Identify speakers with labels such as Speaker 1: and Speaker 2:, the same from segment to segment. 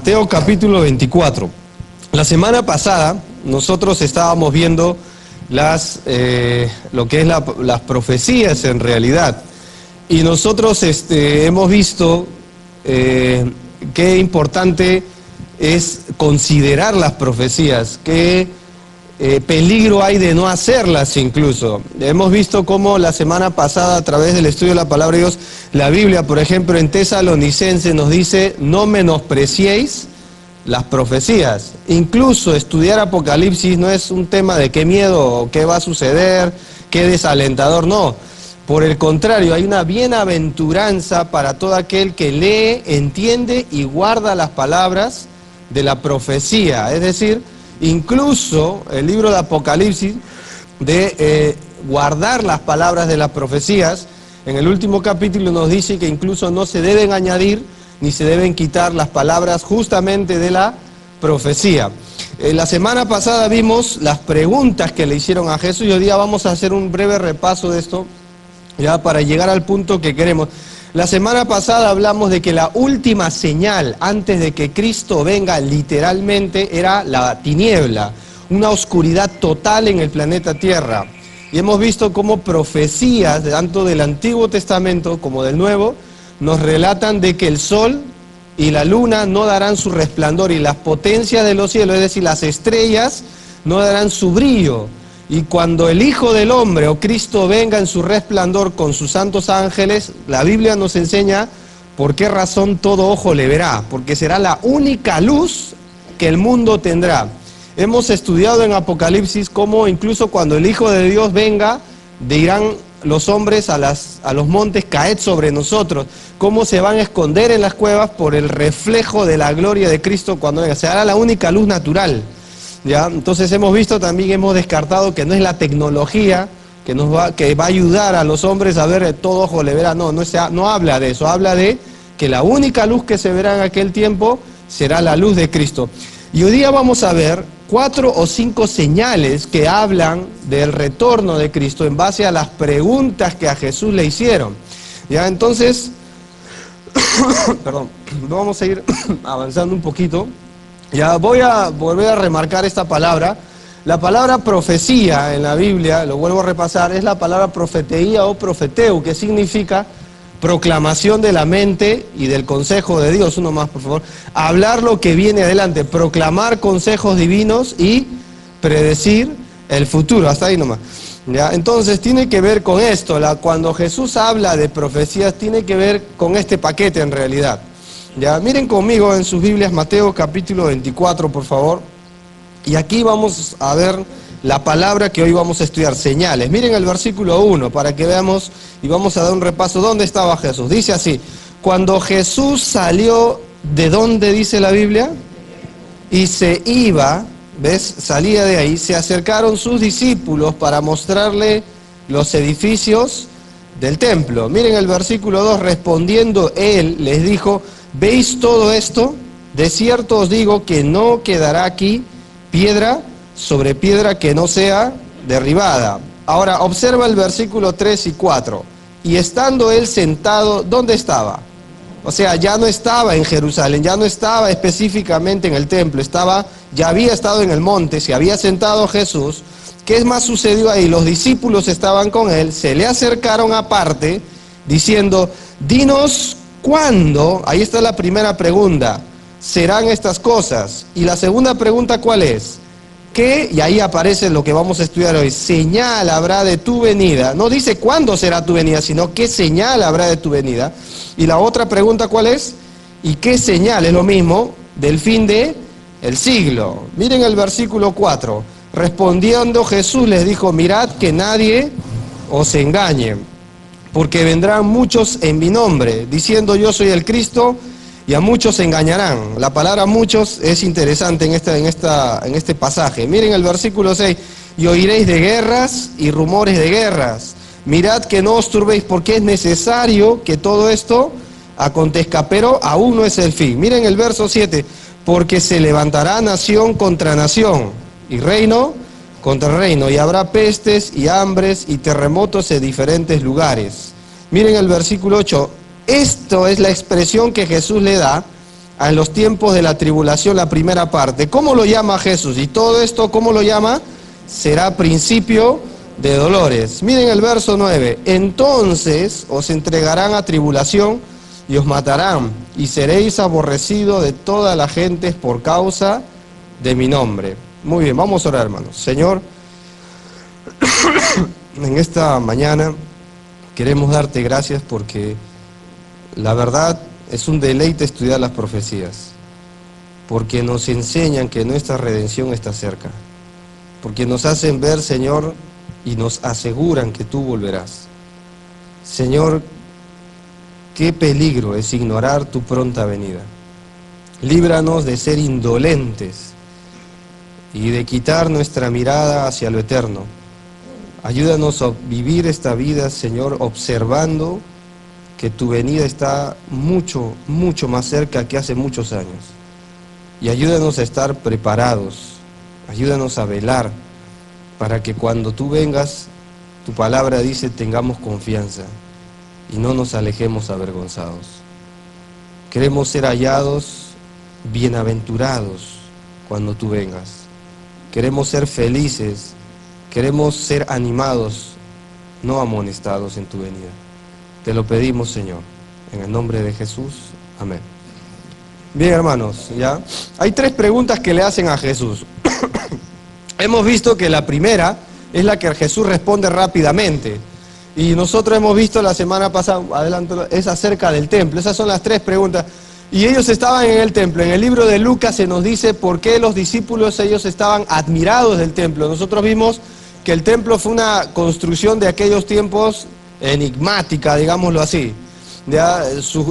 Speaker 1: Mateo capítulo 24. La semana pasada nosotros estábamos viendo lo que es las profecías en realidad. Y nosotros hemos visto qué importante es considerar las profecías, qué peligro hay de no hacerlas incluso. Hemos visto cómo la semana pasada, a través del estudio de la palabra de Dios, la Biblia, por ejemplo, en Tesalonicenses nos dice: no menospreciéis las profecías. Incluso estudiar Apocalipsis no es un tema de qué miedo o qué va a suceder, qué desalentador, no. Por el contrario, hay una bienaventuranza para todo aquel que lee, entiende y guarda las palabras de la profecía. Es decir, incluso el libro de Apocalipsis, de guardar las palabras de las profecías, en el último capítulo nos dice que incluso no se deben añadir ni se deben quitar las palabras justamente de la profecía. La semana pasada vimos las preguntas que le hicieron a Jesús y hoy día vamos a hacer un breve repaso de esto, ya para llegar al punto que queremos. La semana pasada hablamos de que la última señal antes de que Cristo venga literalmente era la tiniebla, una oscuridad total en el planeta Tierra. Y hemos visto cómo profecías, tanto del Antiguo Testamento como del Nuevo, nos relatan de que el sol y la luna no darán su resplandor y las potencias de los cielos, es decir, las estrellas, no darán su brillo. Y cuando el Hijo del Hombre o Cristo venga en su resplandor con sus santos ángeles, la Biblia nos enseña por qué razón todo ojo le verá, porque será la única luz que el mundo tendrá. Hemos estudiado en Apocalipsis cómo incluso cuando el Hijo de Dios venga, dirán los hombres a los montes: caed sobre nosotros, cómo se van a esconder en las cuevas por el reflejo de la gloria de Cristo cuando venga. Será la única luz natural. ¿Ya? Entonces hemos visto también, hemos descartado que no es la tecnología que va a ayudar a los hombres a ver todo ojo le verá. No habla de eso, habla de que la única luz que se verá en aquel tiempo será la luz de Cristo. Y hoy día vamos a ver 4 o 5 señales que hablan del retorno de Cristo en base a las preguntas que a Jesús le hicieron. ¿Ya? Entonces, perdón, vamos a ir avanzando un poquito. Ya voy a volver a remarcar esta palabra. La palabra profecía en la Biblia, lo vuelvo a repasar, es la palabra profeteía o profeteu, que significa proclamación de la mente y del consejo de Dios. Uno más, por favor. Hablar lo que viene adelante, proclamar consejos divinos y predecir el futuro. Hasta ahí nomás. ¿Ya? Entonces tiene que ver con esto. Cuando Jesús habla de profecías, tiene que ver con este paquete en realidad. Ya, miren conmigo en sus Biblias Mateo capítulo 24, por favor. Y aquí vamos a ver la palabra que hoy vamos a estudiar, señales. Miren el versículo 1 para que veamos y vamos a dar un repaso. ¿Dónde estaba Jesús? Dice así: cuando Jesús salió, ¿de dónde dice la Biblia? Y se iba, ¿ves? Salía de ahí. Se acercaron sus discípulos para mostrarle los edificios del templo. Miren el versículo 2, respondiendo él les dijo: ¿veis todo esto? De cierto os digo que no quedará aquí piedra sobre piedra que no sea derribada. Ahora observa el versículo 3 y 4. Y estando él sentado, ¿dónde estaba? O sea, ya no estaba en Jerusalén, ya no estaba específicamente en el templo, ya había estado en el monte, se había sentado Jesús. ¿Qué más sucedió ahí? Los discípulos estaban con él, se le acercaron aparte, diciendo: dinos ¿cuándo? Ahí está la primera pregunta. ¿Serán estas cosas? Y la segunda pregunta, ¿cuál es? ¿Qué? Y ahí aparece lo que vamos a estudiar hoy. Señal habrá de tu venida. No dice cuándo será tu venida, sino qué señal habrá de tu venida. Y la otra pregunta, ¿cuál es? ¿Y qué señal? Es lo mismo del fin del siglo. Miren el versículo 4. Respondiendo Jesús les dijo: mirad que nadie os engañe, porque vendrán muchos en mi nombre, diciendo yo soy el Cristo, y a muchos engañarán. La palabra muchos es interesante en este pasaje. Miren el versículo 6. Y oiréis de guerras y rumores de guerras. Mirad que no os turbéis, porque es necesario que todo esto acontezca, pero aún no es el fin. Miren el verso 7. Porque se levantará nación contra nación, y reino contra reino, y habrá pestes y hambres y terremotos en diferentes lugares. Miren el versículo 8. Esto es la expresión que Jesús le da en los tiempos de la tribulación, la primera parte. ¿Cómo lo llama Jesús? Y todo esto, ¿cómo lo llama? Será principio de dolores. Miren el verso 9. Entonces os entregarán a tribulación y os matarán, y seréis aborrecidos de todas las gentes por causa de mi nombre. Muy bien, vamos a orar, hermanos. Señor, en esta mañana queremos darte gracias porque la verdad es un deleite estudiar las profecías, porque nos enseñan que nuestra redención está cerca, porque nos hacen ver, Señor, y nos aseguran que tú volverás. Señor, qué peligro es ignorar tu pronta venida. Líbranos de ser indolentes y de quitar nuestra mirada hacia lo eterno. Ayúdanos a vivir esta vida, Señor, observando que tu venida está mucho, mucho más cerca que hace muchos años. Y ayúdanos a estar preparados, ayúdanos a velar, para que cuando tú vengas, tu palabra dice, tengamos confianza y no nos alejemos avergonzados. Queremos ser hallados bienaventurados cuando tú vengas. Queremos ser felices, queremos ser animados, no amonestados en tu venida. Te lo pedimos, Señor, en el nombre de Jesús. Amén. Bien, hermanos, ¿ya? Hay 3 preguntas que le hacen a Jesús. Hemos visto que la primera es la que Jesús responde rápidamente. Y nosotros hemos visto la semana pasada, adelante, es acerca del templo. Esas son las 3 preguntas. Y ellos estaban en el templo. En el libro de Lucas se nos dice por qué los discípulos, ellos estaban admirados del templo. Nosotros vimos que el templo fue una construcción de aquellos tiempos enigmática, digámoslo así. Ya,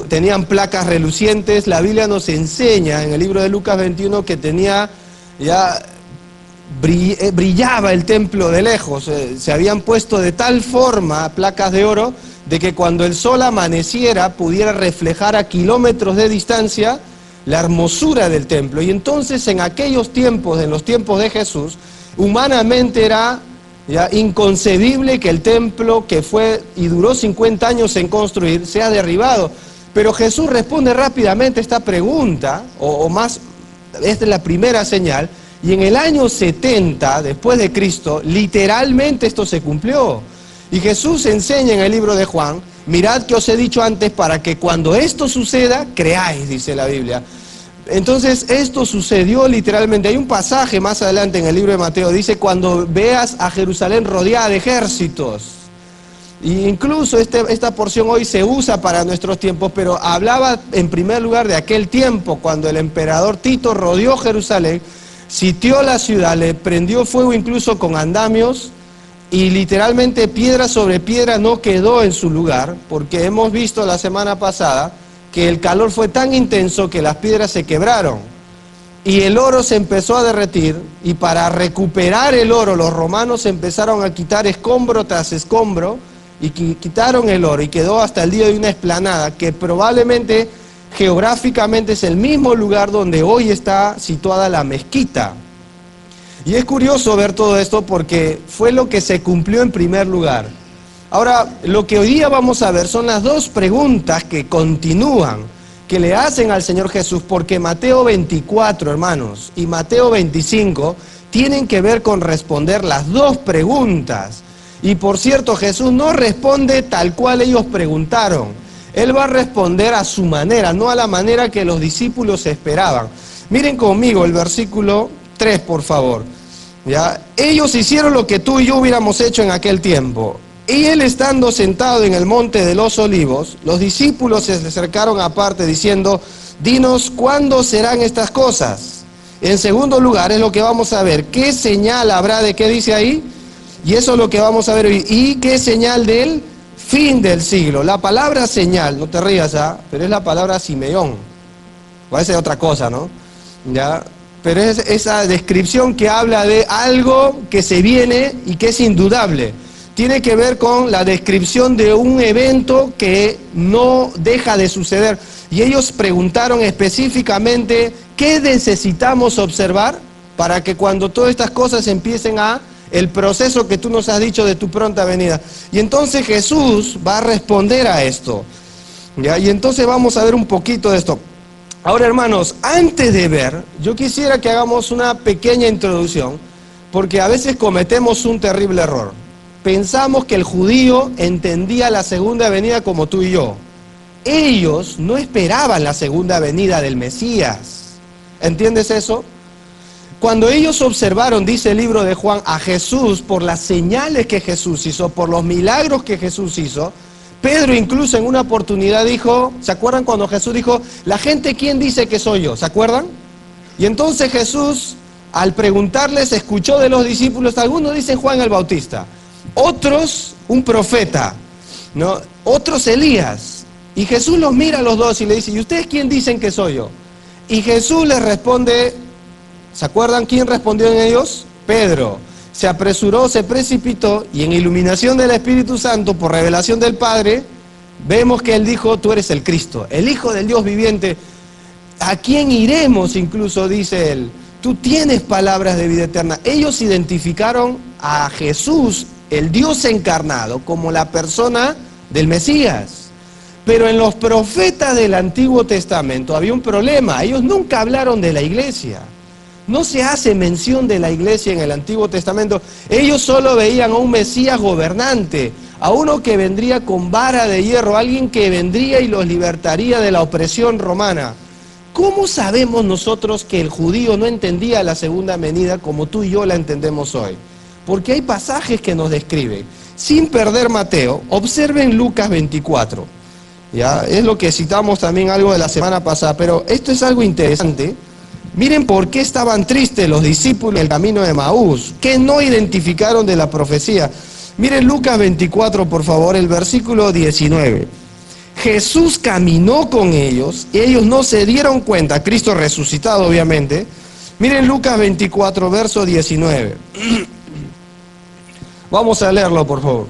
Speaker 1: tenían placas relucientes. La Biblia nos enseña en el libro de Lucas 21 que tenía, ya brillaba el templo de lejos. Se habían puesto de tal forma placas de oro de que cuando el sol amaneciera pudiera reflejar a kilómetros de distancia la hermosura del templo. Y entonces en aquellos tiempos, en los tiempos de Jesús, humanamente era ya inconcebible que el templo que fue y duró 50 años en construir sea derribado. Pero Jesús responde rápidamente esta pregunta, o más, esta es la primera señal, y en el año 70 después de Cristo, literalmente esto se cumplió. Y Jesús enseña en el libro de Juan, mirad que os he dicho antes para que cuando esto suceda, creáis, dice la Biblia. Entonces esto sucedió literalmente. Hay un pasaje más adelante en el libro de Mateo, dice cuando veas a Jerusalén rodeada de ejércitos. Y incluso esta porción hoy se usa para nuestros tiempos, pero hablaba en primer lugar de aquel tiempo cuando el emperador Tito rodeó Jerusalén, sitió la ciudad, le prendió fuego incluso con andamios, y literalmente piedra sobre piedra no quedó en su lugar, porque hemos visto la semana pasada que el calor fue tan intenso que las piedras se quebraron y el oro se empezó a derretir, y para recuperar el oro los romanos empezaron a quitar escombro tras escombro y quitaron el oro y quedó hasta el día de una explanada que probablemente geográficamente es el mismo lugar donde hoy está situada la mezquita. Y es curioso ver todo esto porque fue lo que se cumplió en primer lugar. Ahora, lo que hoy día vamos a ver son las 2 preguntas que continúan, que le hacen al Señor Jesús, porque Mateo 24, hermanos, y Mateo 25 tienen que ver con responder las 2 preguntas. Y por cierto, Jesús no responde tal cual ellos preguntaron. Él va a responder a su manera, no a la manera que los discípulos esperaban. Miren conmigo el versículo 3, por favor. ¿Ya? Ellos hicieron lo que tú y yo hubiéramos hecho en aquel tiempo. Y él estando sentado en el monte de los olivos, los discípulos se acercaron aparte diciendo, dinos, ¿cuándo serán estas cosas? En segundo lugar, es lo que vamos a ver, ¿qué señal habrá de qué dice ahí? Y eso es lo que vamos a ver hoy. ¿Y qué señal del fin del siglo? La palabra señal, no te rías, pero es la palabra Simeón. Parece otra cosa, ¿no? ¿Ya? Pero es esa descripción que habla de algo que se viene y que es indudable. Tiene que ver con la descripción de un evento que no deja de suceder. Y ellos preguntaron específicamente, ¿qué necesitamos observar para que cuando todas estas cosas empiecen el proceso que tú nos has dicho de tu pronta venida? Y entonces Jesús va a responder a esto. ¿Ya? Y entonces vamos a ver un poquito de esto. Ahora, hermanos, antes de ver, yo quisiera que hagamos una pequeña introducción, porque a veces cometemos un terrible error. Pensamos que el judío entendía la segunda venida como tú y yo. Ellos no esperaban la segunda venida del Mesías. ¿Entiendes eso? Cuando ellos observaron, dice el libro de Juan, a Jesús por las señales que Jesús hizo, por los milagros que Jesús hizo, Pedro incluso en una oportunidad dijo, ¿se acuerdan cuando Jesús dijo, la gente quién dice que soy yo? ¿Se acuerdan? Y entonces Jesús, al preguntarles, escuchó de los discípulos, algunos dicen Juan el Bautista, otros un profeta, ¿no? Otros Elías. Y Jesús los mira a los dos y le dice, ¿y ustedes quién dicen que soy yo? Y Jesús les responde, ¿se acuerdan quién respondió en ellos? Pedro. Se apresuró, se precipitó y en iluminación del Espíritu Santo, por revelación del Padre, vemos que él dijo, tú eres el Cristo, el Hijo del Dios viviente. ¿A quién iremos? Incluso dice él, tú tienes palabras de vida eterna. Ellos identificaron a Jesús, el Dios encarnado, como la persona del Mesías. Pero en los profetas del Antiguo Testamento había un problema, ellos nunca hablaron de la iglesia. No se hace mención de la iglesia en el Antiguo Testamento. Ellos solo veían a un Mesías gobernante, a uno que vendría con vara de hierro, alguien que vendría y los libertaría de la opresión romana. ¿Cómo sabemos nosotros que el judío no entendía la segunda venida como tú y yo la entendemos hoy? Porque hay pasajes que nos describen. Sin perder Mateo, observen Lucas 24. ¿Ya? Es lo que citamos también algo de la semana pasada, pero esto es algo interesante. Miren por qué estaban tristes los discípulos en el camino de Maús, que no identificaron de la profecía. Miren Lucas 24, por favor, el versículo 19. Jesús caminó con ellos y ellos no se dieron cuenta, Cristo resucitado obviamente. Miren Lucas 24, verso 19. Vamos a leerlo, por favor.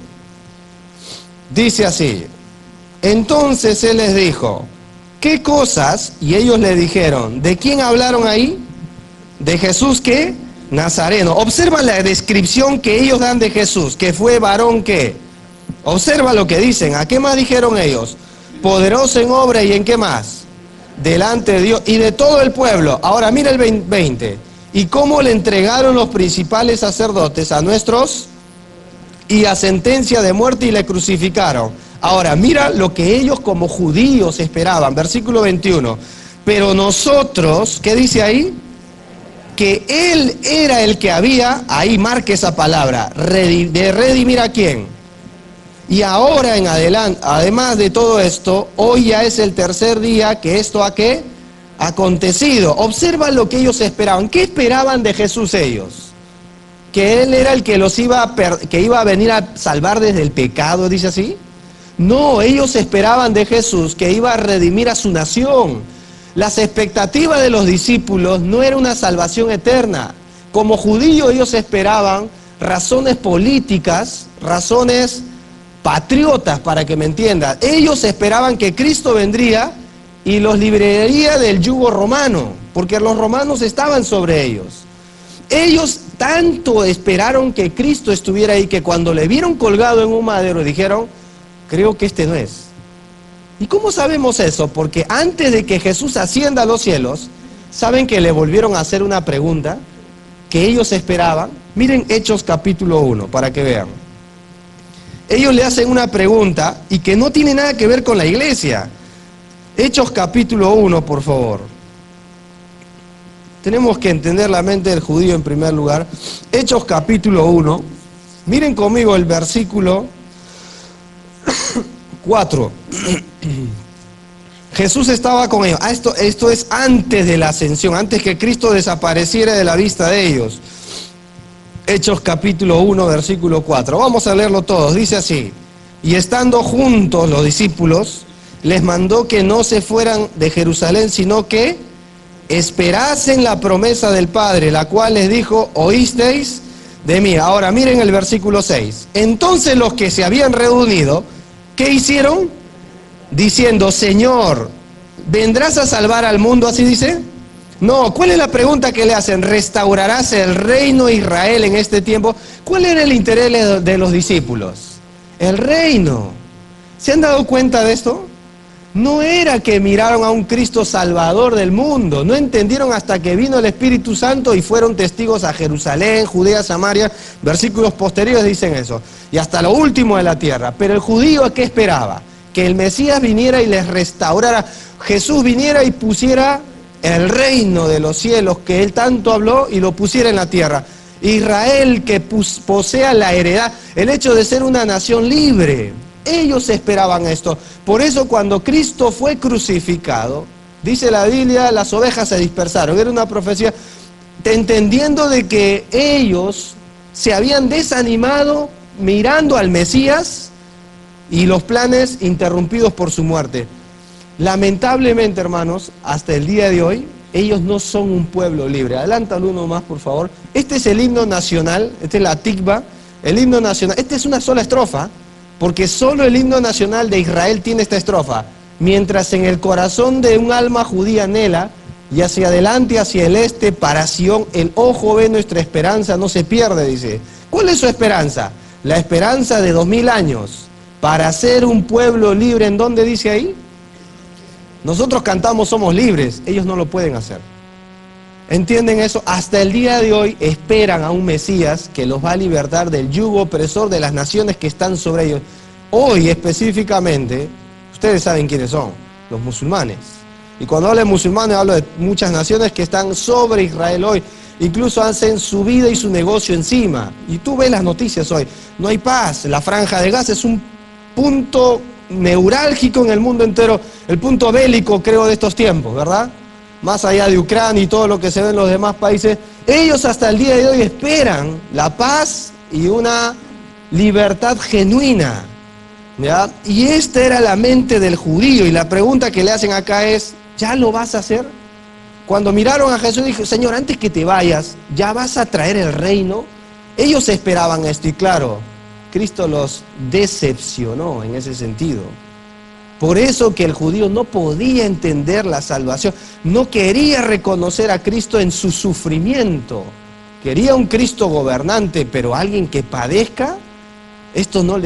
Speaker 1: Dice así, entonces Él les dijo, ¿qué cosas? Y ellos le dijeron, ¿de quién hablaron ahí? De Jesús, ¿qué? Nazareno. Observa la descripción que ellos dan de Jesús, que fue varón, ¿qué? Observa lo que dicen. ¿A qué más dijeron ellos? Poderoso en obra y en qué más? Delante de Dios y de todo el pueblo. Ahora mira el 20. ¿Y cómo le entregaron los principales sacerdotes a nuestros? Y a sentencia de muerte y le crucificaron. Ahora, mira lo que ellos como judíos esperaban, versículo 21. Pero nosotros, ¿qué dice ahí? Que Él era el que había, ahí marque esa palabra, de redimir a quién. Y ahora en adelante, además de todo esto, hoy ya es el tercer día que esto ha ¿qué? Acontecido. Observa lo que ellos esperaban. ¿Qué esperaban de Jesús ellos? Que Él era el que los iba a venir a salvar desde el pecado, dice así. No, ellos esperaban de Jesús que iba a redimir a su nación. Las expectativas de los discípulos no era una salvación eterna. Como judíos ellos esperaban razones políticas, razones patriotas, para que me entiendan. Ellos esperaban que Cristo vendría y los libraría del yugo romano, porque los romanos estaban sobre ellos. Ellos tanto esperaron que Cristo estuviera ahí que cuando le vieron colgado en un madero dijeron, creo que este no es. ¿Y cómo sabemos eso? Porque antes de que Jesús ascienda a los cielos, ¿saben que le volvieron a hacer una pregunta que ellos esperaban? Miren Hechos capítulo 1, para que vean. Ellos le hacen una pregunta y que no tiene nada que ver con la iglesia. Hechos capítulo 1, por favor. Tenemos que entender la mente del judío en primer lugar. Hechos capítulo 1. Miren conmigo el versículo 4. Jesús estaba con ellos. Esto es antes de la ascensión, antes que Cristo desapareciera de la vista de ellos. Hechos capítulo 1, versículo 4. Vamos a leerlo todos. Dice así: y estando juntos los discípulos, les mandó que no se fueran de Jerusalén, sino que esperasen la promesa del Padre, la cual les dijo, oísteis de mí. Ahora miren el versículo 6. Entonces los que se habían reunido, ¿qué hicieron? Diciendo, Señor, ¿vendrás a salvar al mundo? Así dice. No, ¿cuál es la pregunta que le hacen? ¿Restaurarás el reino de Israel en este tiempo? ¿Cuál era el interés de los discípulos? El reino. ¿Se han dado cuenta de esto? No era que miraron a un Cristo Salvador del mundo, no entendieron hasta que vino el Espíritu Santo y fueron testigos a Jerusalén, Judea, Samaria. Versículos posteriores dicen eso, y hasta lo último de la tierra. Pero el judío, ¿a qué esperaba? Que el Mesías viniera y les restaurara, Jesús viniera y pusiera el reino de los cielos que él tanto habló y lo pusiera en la tierra. Israel que posea la heredad, el hecho de ser una nación libre. Ellos esperaban esto. Por eso cuando Cristo fue crucificado, dice la Biblia, las ovejas se dispersaron. Era una profecía, entendiendo de que ellos se habían desanimado mirando al Mesías y los planes interrumpidos por su muerte. Lamentablemente, hermanos, hasta el día de hoy, ellos no son un pueblo libre. Adelántalo uno más, por favor. Este es el himno nacional, este es la Tikva, el himno nacional. Esta es una sola estrofa, porque solo el himno nacional de Israel tiene esta estrofa. Mientras en el corazón de un alma judía anhela, y hacia adelante, hacia el este, para Sión, el ojo ve nuestra esperanza, no se pierde, dice. ¿Cuál es su esperanza? La esperanza de 2000 años, para ser un pueblo libre. ¿En dónde dice ahí? Nosotros cantamos somos libres, ellos no lo pueden hacer. ¿Entienden eso? Hasta el día de hoy esperan a un Mesías que los va a libertar del yugo opresor de las naciones que están sobre ellos. Hoy específicamente, ustedes saben quiénes son, los musulmanes. Y cuando hablo de musulmanes, hablo de muchas naciones que están sobre Israel hoy. Incluso hacen su vida y su negocio encima. Y tú ves las noticias hoy. No hay paz. La Franja de Gaza es un punto neurálgico en el mundo entero, el punto bélico, creo, de estos tiempos, ¿verdad? Más allá de Ucrania y todo lo que se ve en los demás países, ellos hasta el día de hoy esperan la paz y una libertad genuina, ¿ya? Y esta era la mente del judío, y la pregunta que le hacen acá es, ¿ya lo vas a hacer? Cuando miraron a Jesús, dijo, Señor, antes que te vayas, ¿ya vas a traer el reino? Ellos esperaban esto, y claro, Cristo los decepcionó en ese sentido. Por eso que el judío no podía entender la salvación, no quería reconocer a Cristo en su sufrimiento. Quería un Cristo gobernante, pero alguien que padezca, esto no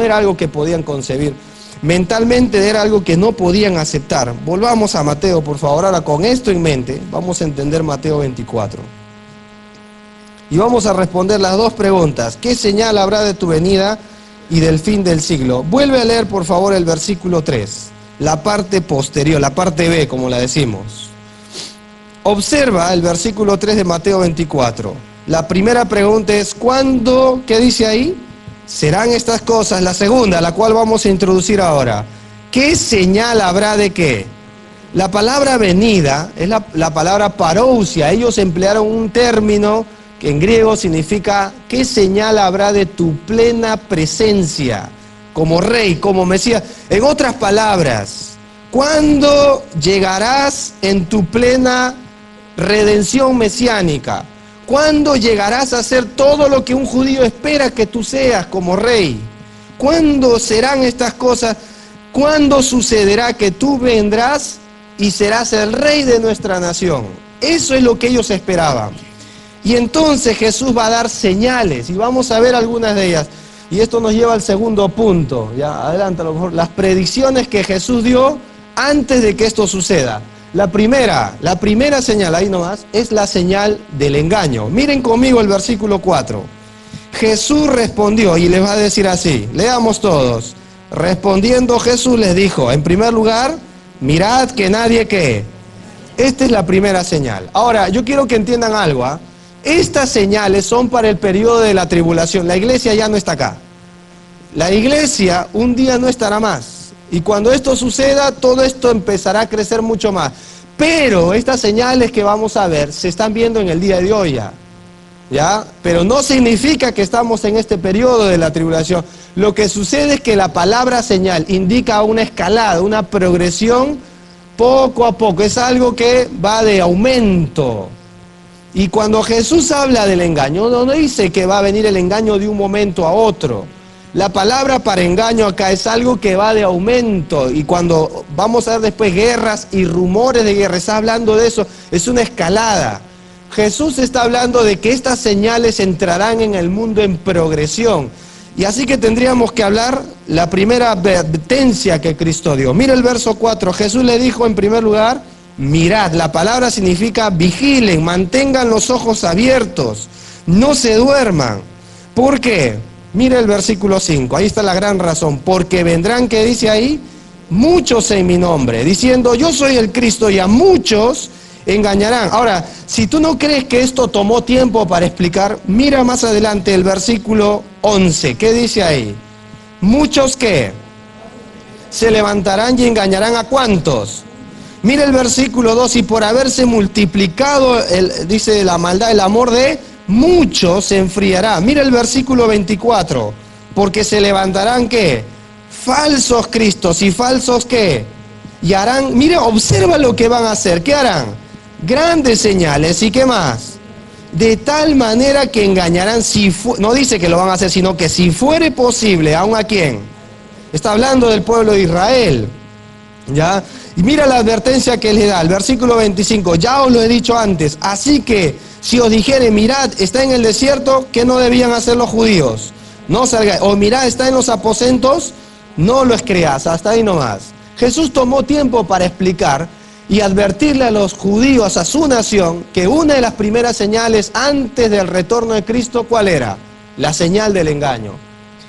Speaker 1: era algo que podían concebir. Mentalmente era algo que no podían aceptar. Volvamos a Mateo, por favor. Ahora con esto en mente, vamos a entender Mateo 24. Y vamos a responder las dos preguntas. ¿Qué señal habrá de tu venida y del fin del siglo? Vuelve a leer, por favor, el versículo 3. La parte posterior, la parte B, como la decimos. Observa el versículo 3 de Mateo 24. La primera pregunta es, ¿cuándo? ¿Qué dice ahí? ¿Serán estas cosas? La segunda, la cual vamos a introducir ahora. ¿Qué señal habrá de qué? La palabra venida es la palabra parousia. Ellos emplearon un término que en griego significa ¿qué señal habrá de tu plena presencia como rey, como Mesías? En otras palabras, ¿cuándo llegarás en tu plena redención mesiánica? ¿Cuándo llegarás a hacer todo lo que un judío espera que tú seas como rey? ¿Cuándo serán estas cosas? ¿Cuándo sucederá que tú vendrás y serás el rey de nuestra nación? Eso es lo que ellos esperaban. Y entonces Jesús va a dar señales, y vamos a ver algunas de ellas. Y esto nos lleva al segundo punto. Ya, adelante, a lo mejor. Las predicciones que Jesús dio antes de que esto suceda. La primera señal, ahí nomás, es la señal del engaño. Miren conmigo el versículo 4. Jesús respondió, y les va a decir así, leamos todos. Respondiendo Jesús les dijo, en primer lugar, mirad que nadie ¿qué? Esta es la primera señal. Ahora, yo quiero que entiendan algo, ¿ah? Estas señales son para el periodo de la tribulación. La iglesia ya no está acá. La iglesia un día no estará más. Y cuando esto suceda, todo esto empezará a crecer mucho más. Pero estas señales que vamos a ver se están viendo en el día de hoy ya. ¿Ya? Pero no significa que estamos en este periodo de la tribulación. Lo que sucede es que la palabra señal indica una escalada, una progresión poco a poco. Es algo que va de aumento. Y cuando Jesús habla del engaño, no dice que va a venir el engaño de un momento a otro. La palabra para engaño acá es algo que va de aumento. Y cuando vamos a ver después guerras y rumores de guerra, está hablando de eso, es una escalada. Jesús está hablando de que estas señales entrarán en el mundo en progresión. Y así que tendríamos que hablar la primera advertencia que Cristo dio. Mira el verso 4, Jesús le dijo en primer lugar, mirad, la palabra significa vigilen, mantengan los ojos abiertos, no se duerman. ¿Por qué? Mira el versículo 5, ahí está la gran razón, porque vendrán, ¿qué dice ahí? Muchos en mi nombre, diciendo yo soy el Cristo, y a muchos engañarán. Ahora, si tú no crees que esto tomó tiempo para explicar, mira más adelante el versículo 11, ¿qué dice ahí? Muchos que se levantarán y engañarán a ¿cuántos? Mira el versículo 2, y por haberse multiplicado, dice la maldad, el amor de muchos se enfriará. Mira el versículo 24, porque se levantarán ¿qué? Falsos cristos y falsos ¿qué? Y harán, mira, observa lo que van a hacer, ¿qué harán? Grandes señales, ¿y qué más? De tal manera que engañarán, no dice que lo van a hacer, sino que si fuere posible, ¿aún a quién? Está hablando del pueblo de Israel, ¿ya? Y mira la advertencia que le da, el versículo 25, ya os lo he dicho antes, así que si os dijere, mirad, está en el desierto, ¿qué no debían hacer los judíos? No salgáis, o mirad, está en los aposentos, no lo creáis, hasta ahí nomás. Jesús tomó tiempo para explicar y advertirle a los judíos, a su nación, que una de las primeras señales antes del retorno de Cristo, ¿cuál era? La señal del engaño.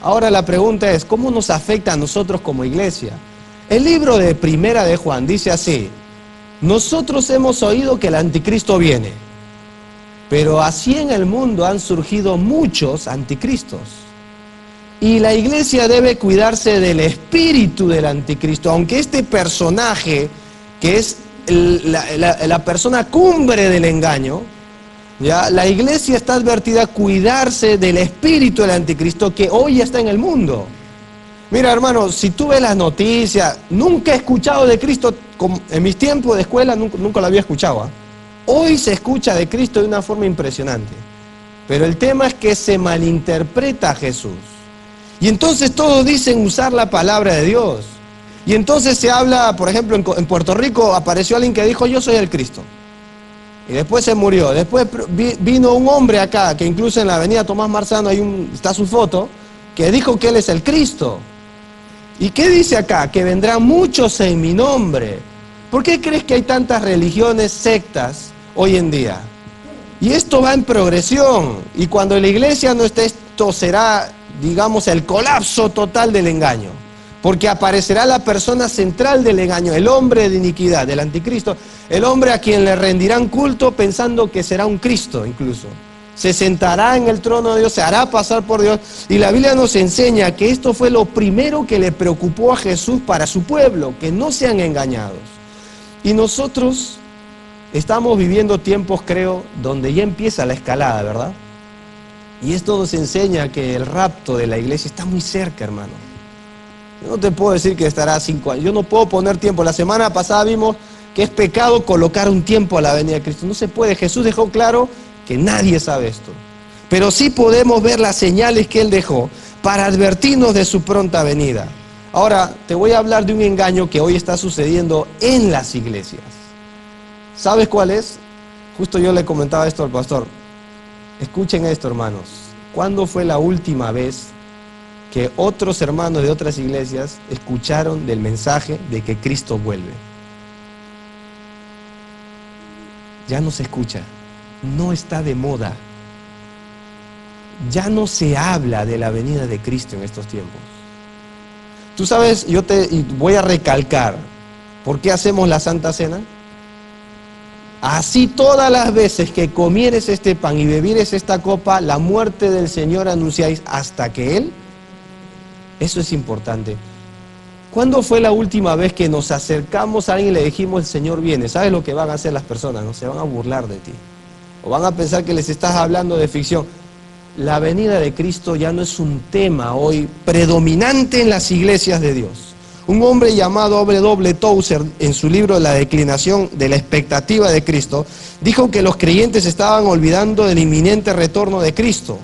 Speaker 1: Ahora la pregunta es, ¿cómo nos afecta a nosotros como iglesia? El libro de Primera de Juan dice así, nosotros hemos oído que el anticristo viene, pero así en el mundo han surgido muchos anticristos. Y la iglesia debe cuidarse del espíritu del anticristo, aunque este personaje, que es la persona cumbre del engaño, ¿ya? La iglesia está advertida a cuidarse del espíritu del anticristo que hoy está en el mundo. Mira, hermano, si tú ves las noticias, nunca he escuchado de Cristo, en mis tiempos de escuela nunca lo había escuchado, ¿eh? Hoy se escucha de Cristo de una forma impresionante, pero el tema es que se malinterpreta a Jesús. Y entonces todos dicen usar la palabra de Dios. Y entonces se habla, por ejemplo, en Puerto Rico apareció alguien que dijo, yo soy el Cristo. Y después se murió. Después vino un hombre acá, que incluso en la avenida Tomás Marzano está su foto, que dijo que él es el Cristo. ¿Y qué dice acá? Que vendrán muchos en mi nombre. ¿Por qué crees que hay tantas religiones, sectas, hoy en día? Y esto va en progresión. Y cuando la iglesia no esté, esto será, digamos, el colapso total del engaño. Porque aparecerá la persona central del engaño, el hombre de iniquidad, del anticristo, el hombre a quien le rendirán culto pensando que será un Cristo incluso. Se sentará en el trono de Dios, se hará pasar por Dios. Y la Biblia nos enseña que esto fue lo primero que le preocupó a Jesús para su pueblo, que no sean engañados. Y nosotros estamos viviendo tiempos, creo, donde ya empieza la escalada, ¿verdad? Y esto nos enseña que el rapto de la iglesia está muy cerca, hermano. Yo no te puedo decir que estará 5 años, yo no puedo poner tiempo. La semana pasada vimos que es pecado colocar un tiempo a la venida de Cristo. No se puede, Jesús dejó claro que nadie sabe esto. Pero sí podemos ver las señales que Él dejó para advertirnos de su pronta venida. Ahora, te voy a hablar de un engaño que hoy está sucediendo en las iglesias. ¿Sabes cuál es? Justo yo le comentaba esto al pastor. Escuchen esto, hermanos. ¿Cuándo fue la última vez que otros hermanos de otras iglesias escucharon del mensaje de que Cristo vuelve? Ya no se escucha, no está de moda. Ya no se habla de la venida de Cristo en estos tiempos. Tú sabes, y voy a recalcar, ¿por qué hacemos la Santa Cena? Así todas las veces que comieres este pan y bebieres esta copa, la muerte del Señor anunciáis hasta que Él. Eso es importante. ¿Cuándo fue la última vez que nos acercamos a alguien y le dijimos el Señor viene? ¿Sabes lo que van a hacer las personas? No se van a burlar de ti. O van a pensar que les estás hablando de ficción. La venida de Cristo ya no es un tema hoy predominante en las iglesias de Dios. Un hombre llamado W. Tozer, en su libro La declinación de la expectativa de Cristo, dijo que los creyentes estaban olvidando del inminente retorno de Cristo.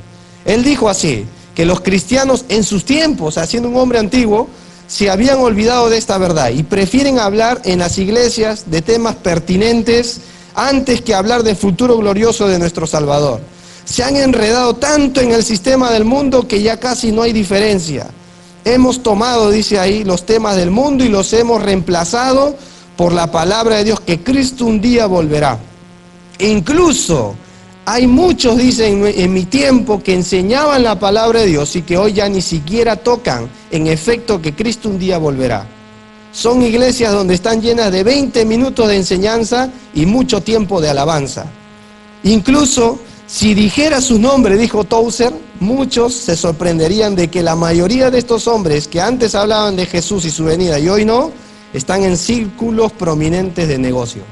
Speaker 1: Él dijo así, que los cristianos en sus tiempos, siendo un hombre antiguo, se habían olvidado de esta verdad y prefieren hablar en las iglesias de temas pertinentes antes que hablar del futuro glorioso de nuestro Salvador. Se han enredado tanto en el sistema del mundo que ya casi no hay diferencia. Hemos tomado, dice ahí, los temas del mundo y los hemos reemplazado por la palabra de Dios, que Cristo un día volverá. Incluso hay muchos, dicen, en mi tiempo que enseñaban la palabra de Dios y que hoy ya ni siquiera tocan, en efecto, que Cristo un día volverá. Son iglesias donde están llenas de 20 minutos de enseñanza y mucho tiempo de alabanza. Incluso, si dijera su nombre, dijo Tozer, muchos se sorprenderían de que la mayoría de estos hombres que antes hablaban de Jesús y su venida y hoy no, están en círculos prominentes de negocio.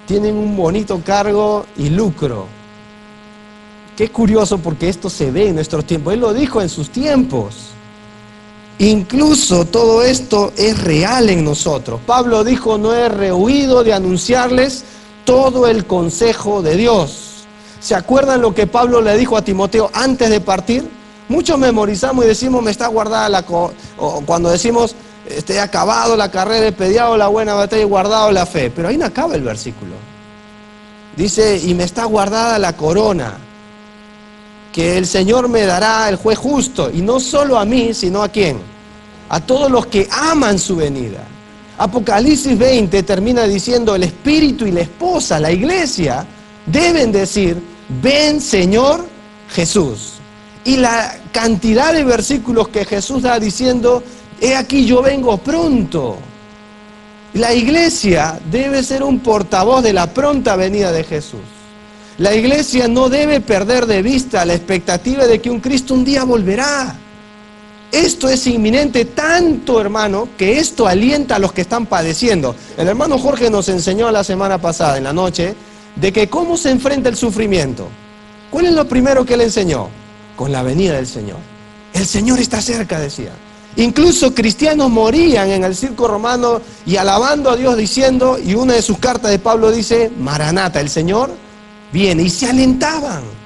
Speaker 1: Tienen un bonito cargo y lucro. Qué curioso, porque esto se ve en nuestros tiempos. Él lo dijo en sus tiempos. Incluso todo esto es real en nosotros. Pablo dijo: no he rehuido de anunciarles todo el consejo de Dios. ¿Se acuerdan lo que Pablo le dijo a Timoteo antes de partir? Muchos memorizamos y decimos: me está guardada o cuando decimos: he acabado la carrera, he peleado la buena batalla y guardado la fe. Pero ahí no acaba el versículo. Dice: y me está guardada la corona, que el Señor me dará, el juez justo, y no solo a mí, sino ¿a quién? A todos los que aman su venida. Apocalipsis 20 termina diciendo: el Espíritu y la esposa, la iglesia, deben decir: ven, Señor Jesús. Y la cantidad de versículos que Jesús da diciendo: he aquí, yo vengo pronto. La iglesia debe ser un portavoz de la pronta venida de Jesús. La iglesia no debe perder de vista la expectativa de que un Cristo un día volverá. Esto es inminente tanto, hermano, que esto alienta a los que están padeciendo. El hermano Jorge nos enseñó la semana pasada, en la noche, de que cómo se enfrenta el sufrimiento. ¿Cuál es lo primero que le enseñó? Con la venida del Señor. El Señor está cerca, decía. Incluso cristianos morían en el circo romano y alabando a Dios diciendo, y una de sus cartas de Pablo dice: Maranata, el Señor viene, y se alentaban.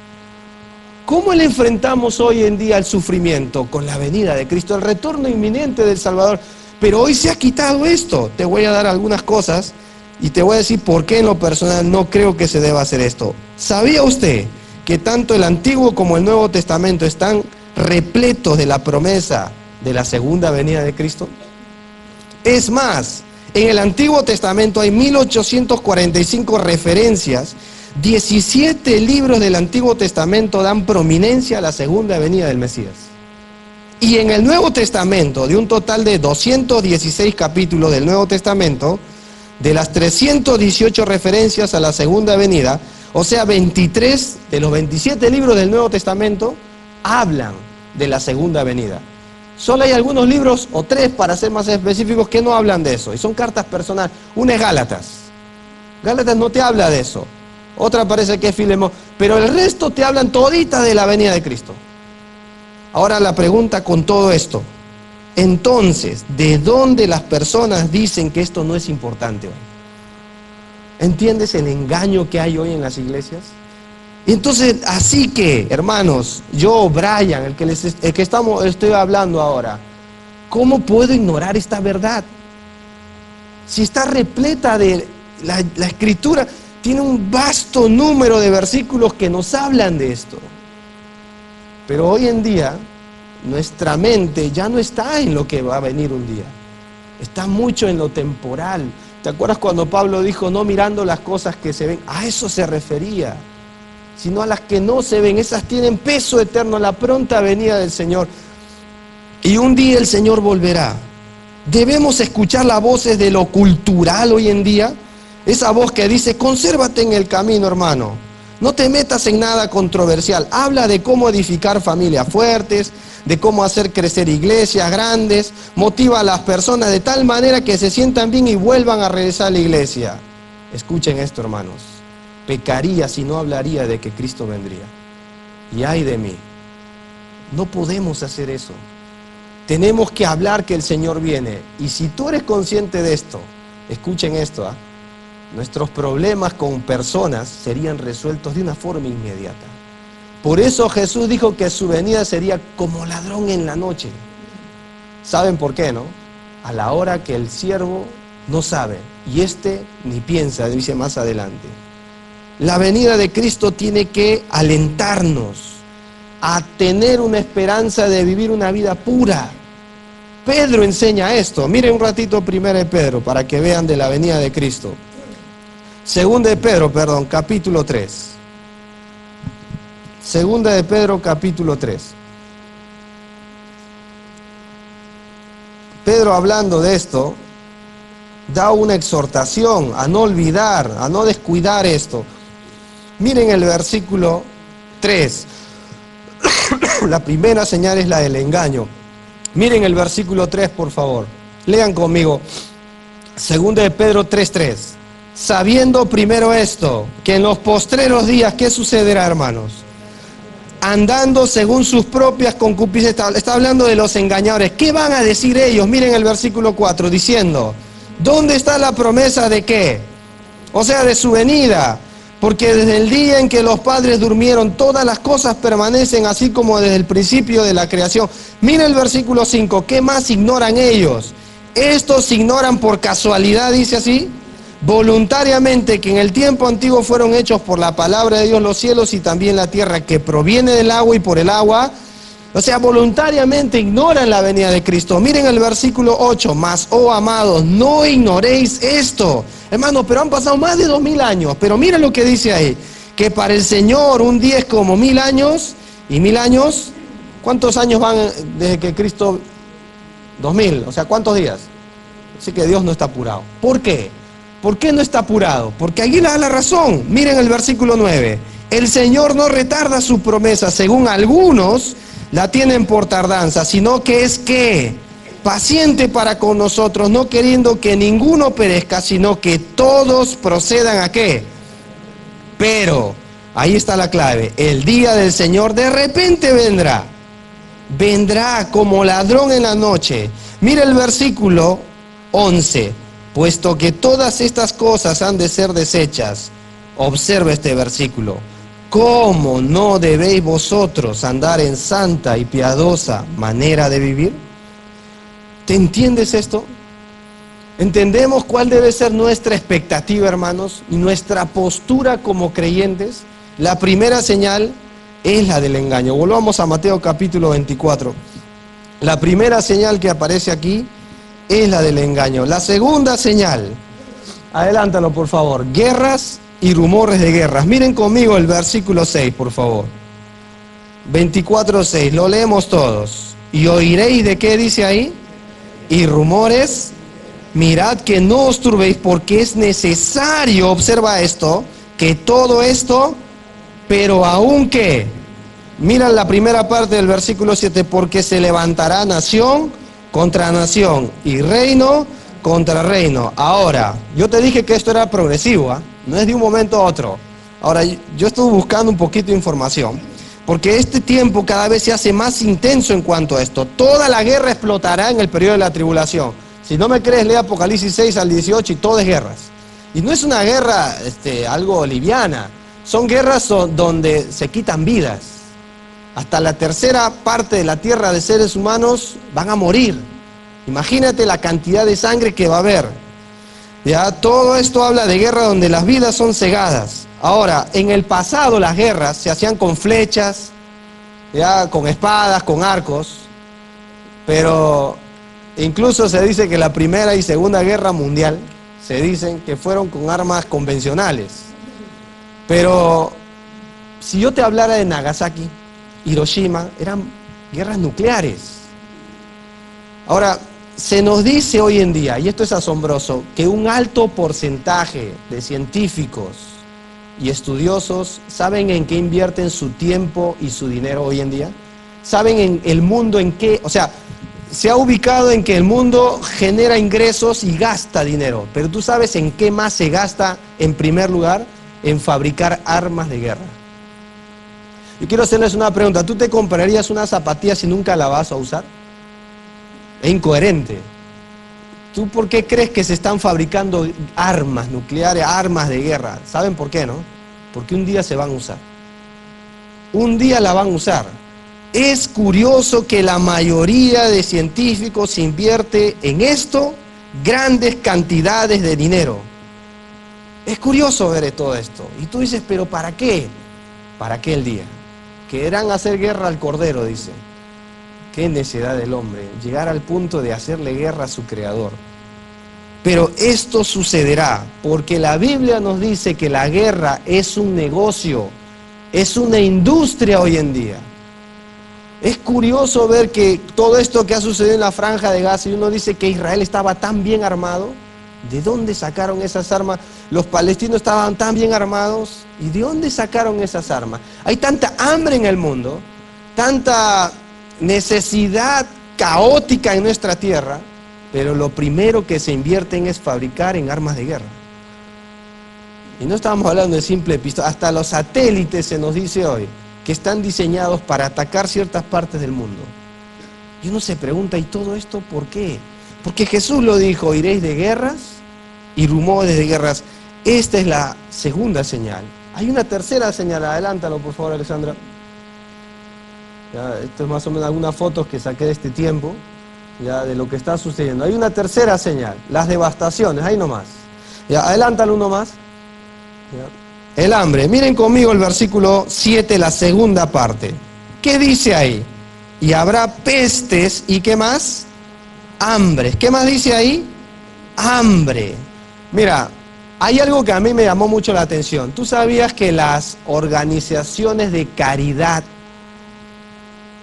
Speaker 1: ¿Cómo le enfrentamos hoy en día el sufrimiento? Con la venida de Cristo, el retorno inminente del Salvador. Pero hoy se ha quitado esto. Te voy a dar algunas cosas y te voy a decir por qué en lo personal no creo que se deba hacer esto. ¿Sabía usted que tanto el Antiguo como el Nuevo Testamento están repletos de la promesa de la segunda venida de Cristo? Es más, en el Antiguo Testamento hay 1845 referencias. 17 libros del Antiguo Testamento dan prominencia a la segunda venida del Mesías. Y en el Nuevo Testamento, de un total de 216 capítulos del Nuevo Testamento, de las 318 referencias a la segunda venida, o sea, 23 de los 27 libros del Nuevo Testamento hablan de la segunda venida. Solo hay algunos libros, o 3 para ser más específicos, que no hablan de eso, y son cartas personales. Una es Gálatas. Gálatas no te habla de eso. Otra parece que es Filemón, pero el resto te hablan toditas de la venida de Cristo. Ahora la pregunta con todo esto: entonces, ¿de dónde las personas dicen que esto no es importante hoy? ¿Entiendes el engaño que hay hoy en las iglesias? Y entonces, así que, hermanos, yo, Brian, el que estoy hablando ahora, ¿cómo puedo ignorar esta verdad? Si está repleta de la Escritura, tiene un vasto número de versículos que nos hablan de esto. Pero hoy en día, nuestra mente ya no está en lo que va a venir un día. Está mucho en lo temporal. ¿Te acuerdas cuando Pablo dijo: no mirando las cosas que se ven? A eso se refería. Sino a las que no se ven. Esas tienen peso eterno, la pronta venida del Señor. Y un día el Señor volverá. Debemos escuchar las voces de lo cultural hoy en día. Esa voz que dice: consérvate en el camino, hermano. No te metas en nada controversial. Habla de cómo edificar familias fuertes, de cómo hacer crecer iglesias grandes. Motiva a las personas de tal manera que se sientan bien y vuelvan a regresar a la iglesia. Escuchen esto, hermanos. Pecaría si no hablaría de que Cristo vendría. Y ay de mí. No podemos hacer eso. Tenemos que hablar que el Señor viene. Y si tú eres consciente de esto, escuchen esto, nuestros problemas con personas serían resueltos de una forma inmediata. Por eso Jesús dijo que su venida sería como ladrón en la noche. ¿Saben por qué, no? A la hora que el siervo no sabe, y ni piensa, dice más adelante. La venida de Cristo tiene que alentarnos a tener una esperanza de vivir una vida pura. Pedro enseña esto. Miren un ratito 1 de Pedro para que vean de la venida de Cristo. 2 de Pedro, capítulo 3. 2 de Pedro, capítulo 3. Pedro, hablando de esto, da una exhortación a no olvidar, a no descuidar esto. Miren el versículo 3. La primera señal es la del engaño. Miren el versículo 3, por favor. Lean conmigo. 2 de Pedro 3:3. Sabiendo primero esto, que en los postreros días, ¿qué sucederá, hermanos? Andando según sus propias concupiscencias. Está hablando de los engañadores. ¿Qué van a decir ellos? Miren el versículo 4, diciendo, ¿dónde está la promesa de qué? O sea, de su venida. Porque desde el día en que los padres durmieron, todas las cosas permanecen así como desde el principio de la creación. Mira el versículo 5, ¿qué más ignoran ellos? Estos ignoran por casualidad, dice así, voluntariamente, que en el tiempo antiguo fueron hechos por la palabra de Dios los cielos y también la tierra, que proviene del agua y por el agua. O sea, voluntariamente ignoran la venida de Cristo. Miren el versículo 8, mas, oh amados, no ignoréis esto. Hermanos, pero han pasado más de 2000 años. Pero miren lo que dice ahí, que para el Señor un día es como 1000 años, y 1000 años, ¿cuántos años van desde que Cristo? 2000, o sea, ¿cuántos días? Así que Dios no está apurado. ¿Por qué? ¿Por qué no está apurado? Porque aquí le da la razón. Miren el versículo 9. El Señor no retarda su promesa, según algunos la tienen por tardanza, sino que es que paciente para con nosotros, no queriendo que ninguno perezca, sino que todos procedan a ¿qué? Pero, ahí está la clave, el día del Señor de repente vendrá. Vendrá como ladrón en la noche. Mira el versículo 11. Puesto que todas estas cosas han de ser desechas. Observa este versículo. ¿Cómo no debéis vosotros andar en santa y piadosa manera de vivir? ¿Te entiendes esto? ¿Entendemos cuál debe ser nuestra expectativa, hermanos? Y nuestra postura como creyentes. La primera señal es la del engaño. Volvamos a Mateo capítulo 24. La primera señal que aparece aquí es la del engaño. La segunda señal, adelántalo por favor, guerras y rumores de guerras. Miren conmigo el versículo 6, por favor. 24:6, lo leemos todos. Y oiréis de qué dice ahí, y rumores, mirad que no os turbéis, porque es necesario, observa esto, que todo esto, pero aún que, miran la primera parte del versículo 7, porque se levantará nación contra nación y reino contra reino. Ahora, yo te dije que esto era progresivo, ¿eh? No es de un momento a otro. Ahora, yo estuve buscando un poquito de información, porque este tiempo cada vez se hace más intenso en cuanto a esto. Toda la guerra explotará en el periodo de la tribulación. Si no me crees, lee Apocalipsis 6 al 18 y todo es guerras. Y no es una guerra algo liviana, son guerras donde se quitan vidas. Hasta la tercera parte de la tierra de seres humanos van a morir. Imagínate la cantidad de sangre que va a haber. Ya, todo esto habla de guerra donde las vidas son cegadas. Ahora, en el pasado las guerras se hacían con flechas, ya, con espadas, con arcos, pero incluso se dice que la Primera y Segunda Guerra Mundial se dicen que fueron con armas convencionales. Pero si yo te hablara de Nagasaki, Hiroshima, eran guerras nucleares. Ahora, se nos dice hoy en día, y esto es asombroso, que un alto porcentaje de científicos y estudiosos saben en qué invierten su tiempo y su dinero hoy en día. Saben en el mundo en qué, o sea, se ha ubicado en que el mundo genera ingresos y gasta dinero, pero tú sabes en qué más se gasta en primer lugar, en fabricar armas de guerra. Y quiero hacerles una pregunta, ¿tú te comprarías una zapatilla si nunca la vas a usar? Es incoherente. ¿Tú por qué crees que se están fabricando armas nucleares, armas de guerra? ¿Saben por qué, no? Porque un día se van a usar. Un día la van a usar. Es curioso que la mayoría de científicos invierte en esto grandes cantidades de dinero. Es curioso ver todo esto. Y tú dices, ¿pero para qué? ¿Para qué el día? Querrán hacer guerra al Cordero, dice. Qué necedad del hombre, llegar al punto de hacerle guerra a su Creador. Pero esto sucederá porque la Biblia nos dice que la guerra es un negocio, es una industria hoy en día. Es curioso ver que todo esto que ha sucedido en la Franja de Gaza, y uno dice que Israel estaba tan bien armado. ¿De dónde sacaron esas armas? Los palestinos estaban tan bien armados. ¿Y de dónde sacaron esas armas? Hay tanta hambre en el mundo, tanta necesidad caótica en nuestra tierra, pero lo primero que se invierten es fabricar en armas de guerra. Y no estamos hablando de simple pistola, hasta los satélites se nos dice hoy que están diseñados para atacar ciertas partes del mundo. Y uno se pregunta, ¿y todo esto por qué? Porque Jesús lo dijo, iréis de guerras y rumores de guerras. Esta es la segunda señal. Hay una tercera señal, adelántalo por favor, Alexandra. Ya, esto es más o menos algunas fotos que saqué de este tiempo, ya, de lo que está sucediendo. Hay una tercera señal, las devastaciones, ahí nomás. Ya, adelántalo uno más. Ya. El hambre. Miren conmigo el versículo 7, la segunda parte. ¿Qué dice ahí? Y habrá pestes, ¿y qué más? Hambres. ¿Qué más dice ahí? Hambre. Mira, hay algo que a mí me llamó mucho la atención. ¿Tú sabías que las organizaciones de caridad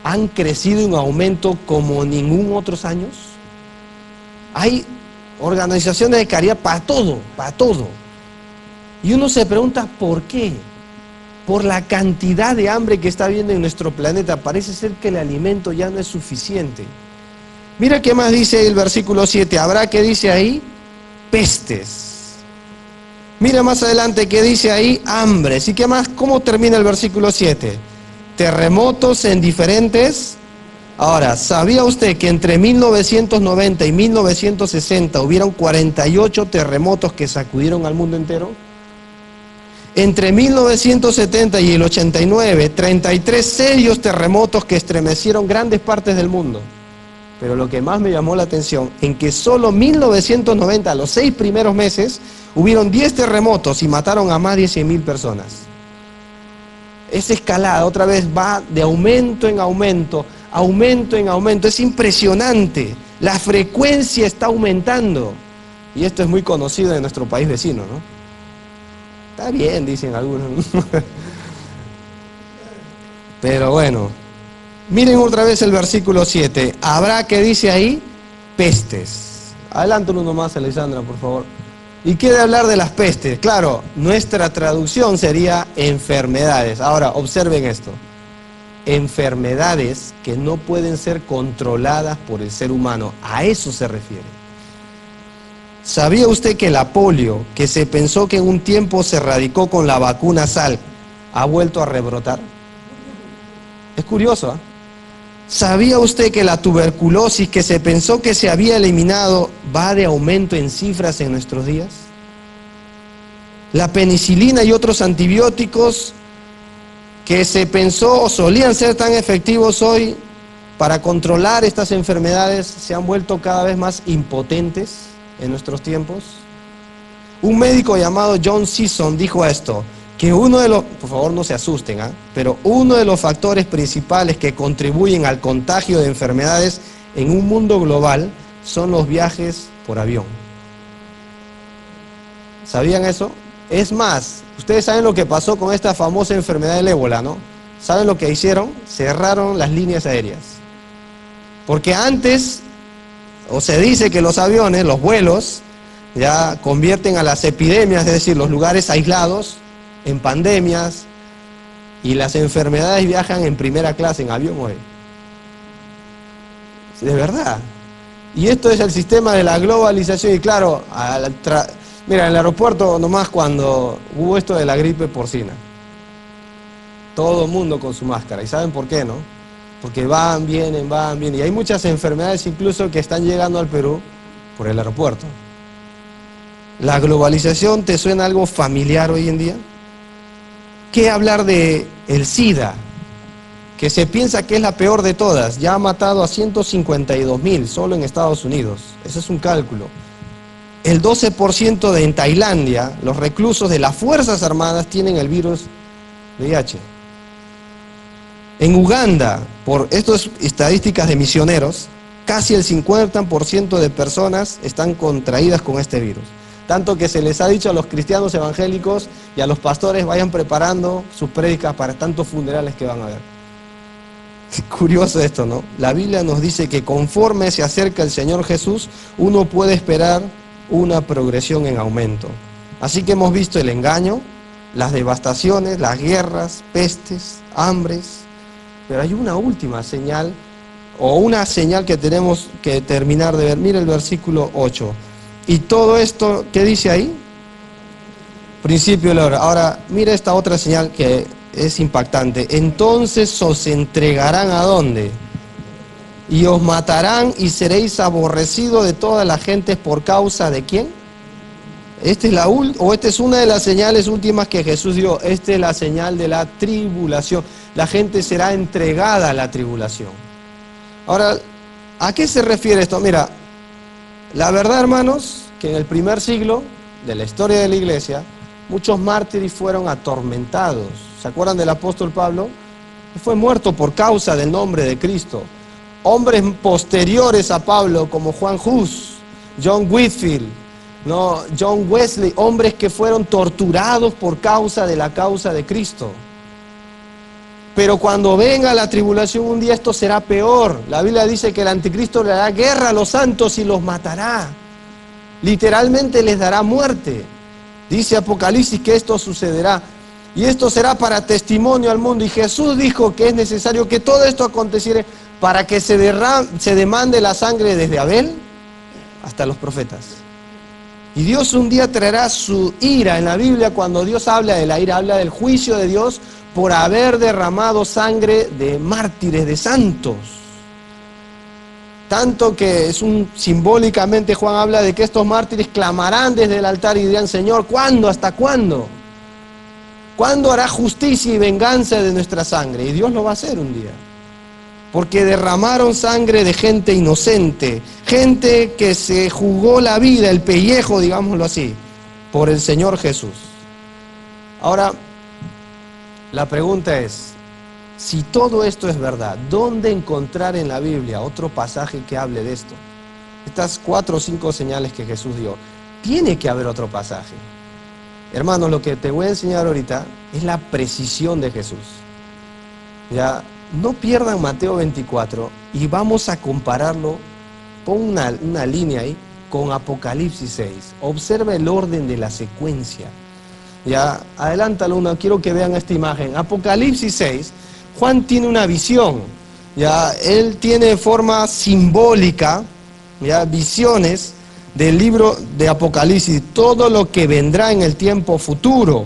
Speaker 1: han crecido en aumento como ningún otros años? Hay organizaciones de caridad para todo, para todo. Y uno se pregunta, ¿por qué? Por la cantidad de hambre que está habiendo en nuestro planeta. Parece ser que el alimento ya no es suficiente. Mira qué más dice el versículo 7. ¿Habrá qué dice ahí? Pestes. Mira más adelante qué dice ahí, hambres. ¿Y qué más? ¿Cómo termina el versículo 7? Terremotos en diferentes. Ahora, ¿sabía usted que entre 1990 y 1960 hubieron 48 terremotos que sacudieron al mundo entero? Entre 1970 y el 89, 33 serios terremotos que estremecieron grandes partes del mundo. Pero lo que más me llamó la atención, en que solo 1990, los 6 primeros meses, hubieron 10 terremotos y mataron a más de 100.000 personas. Esa escalada otra vez va de aumento en aumento, aumento en aumento. Es impresionante. La frecuencia está aumentando. Y esto es muy conocido de nuestro país vecino, ¿no? Está bien, dicen algunos. Pero bueno, miren otra vez el versículo 7. Habrá, que dice ahí, pestes. Adelántalo uno más, Alexandra, por favor. ¿Y qué de hablar de las pestes? Claro, nuestra traducción sería enfermedades. Ahora, observen esto. Enfermedades que no pueden ser controladas por el ser humano. A eso se refiere. ¿Sabía usted que la polio, que se pensó que en un tiempo se erradicó con la vacuna SAL, ha vuelto a rebrotar? Es curioso, ¿eh? ¿Sabía usted que la tuberculosis, que se pensó que se había eliminado, va de aumento en cifras en nuestros días? La penicilina y otros antibióticos que se pensó o solían ser tan efectivos hoy para controlar estas enfermedades se han vuelto cada vez más impotentes en nuestros tiempos. Un médico llamado John Sisson dijo esto, que uno de los, por favor no se asusten, pero uno de los factores principales que contribuyen al contagio de enfermedades en un mundo global son los viajes por avión. ¿Sabían eso? Es más, ustedes saben lo que pasó con esta famosa enfermedad del ébola, ¿no? ¿Saben lo que hicieron? Cerraron las líneas aéreas. Porque antes, o se dice que los aviones, los vuelos, ya convierten a las epidemias, es decir, los lugares aislados, en pandemias, y las enfermedades viajan en primera clase en avión hoy. De verdad. Y esto es el sistema de la globalización. Y claro, mira, en el aeropuerto nomás cuando hubo esto de la gripe porcina, todo el mundo con su máscara. ¿Y saben por qué, no? Porque van, vienen. Y hay muchas enfermedades incluso que están llegando al Perú por el aeropuerto. ¿La globalización te suena algo familiar hoy en día? ¿Qué hablar de el SIDA? Que se piensa que es la peor de todas. Ya ha matado a 152.000 solo en Estados Unidos. Ese es un cálculo. el 12% en Tailandia, los reclusos de las Fuerzas Armadas tienen el virus VIH. En Uganda, por estas estadísticas de misioneros, casi el 50% de personas están contraídas con este virus. Tanto que se les ha dicho a los cristianos evangélicos y a los pastores, vayan preparando sus prédicas para tantos funerales que van a haber. Curioso esto, ¿no? La Biblia nos dice que conforme se acerca el Señor Jesús, uno puede esperar una progresión en aumento. Así que hemos visto el engaño, las devastaciones, las guerras, pestes, hambres, pero hay una última señal, o una señal que tenemos que terminar de ver. Mira el versículo 8. Y todo esto, ¿qué dice ahí? Principio de la hora. Ahora, mira esta otra señal que es impactante. Entonces os entregarán ¿a dónde? Y os matarán y seréis aborrecidos de todas las gentes por causa ¿de quién? Esta es una de las señales últimas que Jesús dio. Esta es la señal de la tribulación. La gente será entregada a la tribulación. Ahora, ¿a qué se refiere esto? Mira, la verdad, hermanos, que en el primer siglo de la historia de la iglesia, muchos mártires fueron atormentados. ¿Se acuerdan del apóstol Pablo? Fue muerto por causa del nombre de Cristo. Hombres posteriores a Pablo, como Juan Hus, John Whitfield, John Wesley, hombres que fueron torturados por causa de la causa de Cristo. Pero cuando venga la tribulación un día esto será peor. La Biblia dice que el anticristo le hará guerra a los santos y los matará. Literalmente les dará muerte. Dice Apocalipsis que esto sucederá. Y esto será para testimonio al mundo. Y Jesús dijo que es necesario que todo esto aconteciera para que se demande la sangre desde Abel hasta los profetas. Y Dios un día traerá su ira. En la Biblia, cuando Dios habla de la ira, habla del juicio de Dios por haber derramado sangre de mártires, de santos. Tanto que simbólicamente Juan habla de que estos mártires clamarán desde el altar y dirán: Señor, ¿cuándo? ¿Hasta cuándo? ¿Cuándo hará justicia y venganza de nuestra sangre? Y Dios lo va a hacer un día. Porque derramaron sangre de gente inocente, gente que se jugó la vida, el pellejo, digámoslo así, por el Señor Jesús. Ahora, la pregunta es, si todo esto es verdad, ¿dónde encontrar en la Biblia otro pasaje que hable de esto? Estas 4 o 5 señales que Jesús dio, tiene que haber otro pasaje. Hermanos, lo que te voy a enseñar ahorita es la precisión de Jesús. Ya, no pierdan Mateo 24 y vamos a compararlo, pon una línea ahí, con Apocalipsis 6. Observa el orden de la secuencia. Ya, adelántalo uno, quiero que vean esta imagen. Apocalipsis 6, Juan tiene una visión. Ya, él tiene forma simbólica, ya, visiones del libro de Apocalipsis, todo lo que vendrá en el tiempo futuro.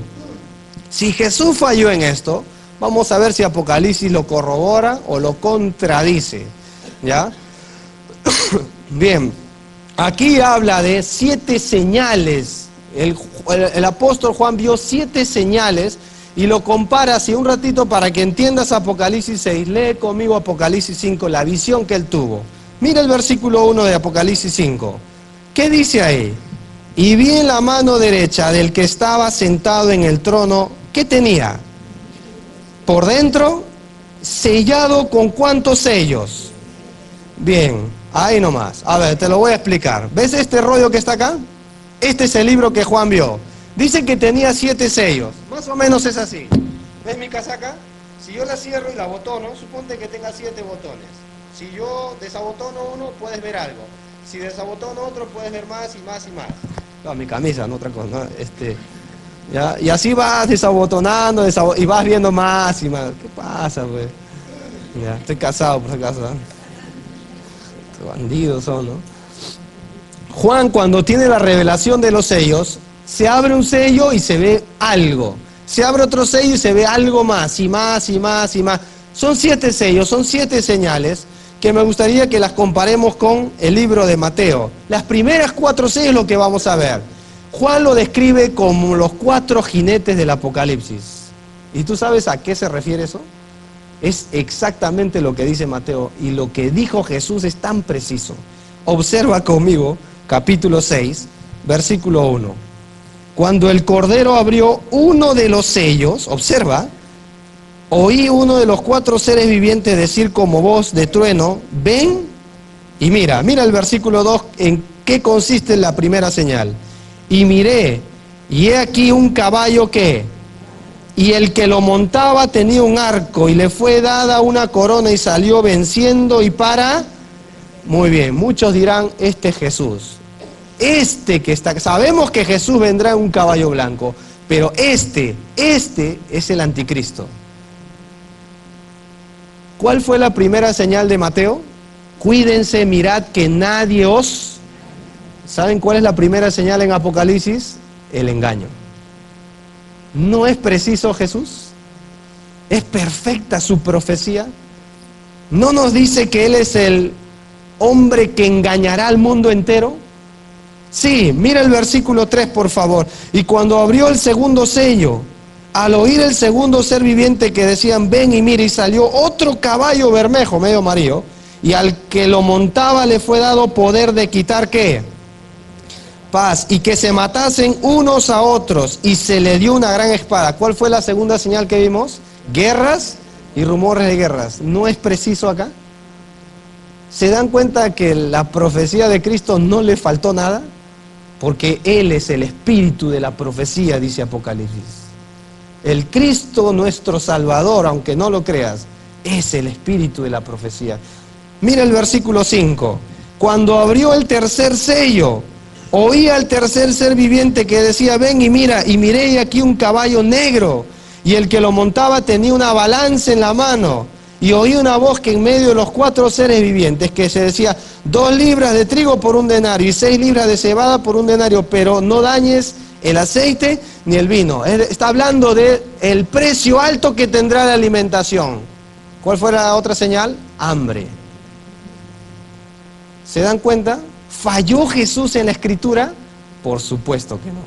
Speaker 1: Si Jesús falló en esto, vamos a ver si Apocalipsis lo corrobora o lo contradice. ¿Ya? Bien, aquí habla de 7 señales. El apóstol Juan vio 7 señales y lo compara así un ratito para que entiendas Apocalipsis 6. Lee conmigo Apocalipsis 5, la visión que él tuvo. Mira el versículo 1 de Apocalipsis 5. ¿Qué dice ahí? Y vi en la mano derecha del que estaba sentado en el trono, ¿qué tenía? Por dentro, sellado con ¿cuántos sellos? Bien, ahí nomás. A ver, te lo voy a explicar. ¿Ves este rollo que está acá? Este es el libro que Juan vio. Dice que tenía 7 sellos. Más o menos es así. ¿Ves mi casaca? Si yo la cierro y la botono, suponte que tenga 7 botones. Si yo desabotono uno, puedes ver algo. Si desabotono otro, puedes ver más y más y más. No, mi camisa, no otra cosa, ¿no? ¿Ya? Y así vas desabotonando y vas viendo más y más. ¿Qué pasa, pues? Ya, estoy casado, por si acaso, ¿no? Bandidos son, ¿no? Juan, cuando tiene la revelación de los sellos, se abre un sello y se ve algo. Se abre otro sello y se ve algo más, y más, y más, y más. Son 7 sellos, son 7 señales que me gustaría que las comparemos con el libro de Mateo. Las primeras 4 sellos es lo que vamos a ver. Juan lo describe como los 4 jinetes del Apocalipsis. ¿Y tú sabes a qué se refiere eso? Es exactamente lo que dice Mateo, y lo que dijo Jesús es tan preciso. Observa conmigo, capítulo 6, versículo 1. Cuando el Cordero abrió uno de los sellos, observa, oí uno de los 4 seres vivientes decir como voz de trueno, ven y mira. Mira el versículo 2, en qué consiste la primera señal. Y miré, y he aquí un caballo que, y el que lo montaba tenía un arco, y le fue dada una corona, y salió venciendo y para... Muy bien, muchos dirán, este es Jesús. Este que está, sabemos que Jesús vendrá en un caballo blanco, pero este es el anticristo. ¿Cuál fue la primera señal de Mateo? Cuídense, mirad que nadie os... ¿Saben cuál es la primera señal en Apocalipsis? El engaño. ¿No es preciso Jesús? ¿Es perfecta su profecía? ¿No nos dice que Él es el hombre que engañará al mundo entero? Sí, mira el versículo 3, por favor. Y cuando abrió el segundo sello, al oír el segundo ser viviente que decían, ven y mira, y salió otro caballo bermejo, medio amarillo, y al que lo montaba le fue dado poder de quitar, ¿qué? Paz, y que se matasen unos a otros, y se le dio una gran espada. ¿Cuál fue la segunda señal que vimos? Guerras y rumores de guerras. ¿No es preciso acá? ¿Se dan cuenta que la profecía de Cristo no le faltó nada? Porque Él es el espíritu de la profecía, dice Apocalipsis. El Cristo, nuestro Salvador, aunque no lo creas, es el espíritu de la profecía. Mira el versículo 5. Cuando abrió el tercer sello, oí al tercer ser viviente que decía, ven y mira, y miré aquí un caballo negro, y el que lo montaba tenía una balanza en la mano. Y oí una voz que en medio de los 4 seres vivientes que se decía, 2 libras de trigo por 1 denario y 6 libras de cebada por 1 denario, pero no dañes el aceite ni el vino. Está hablando de el precio alto que tendrá la alimentación. ¿Cuál fue la otra señal? Hambre. ¿Se dan cuenta? ¿Falló Jesús en la Escritura? Por supuesto que no.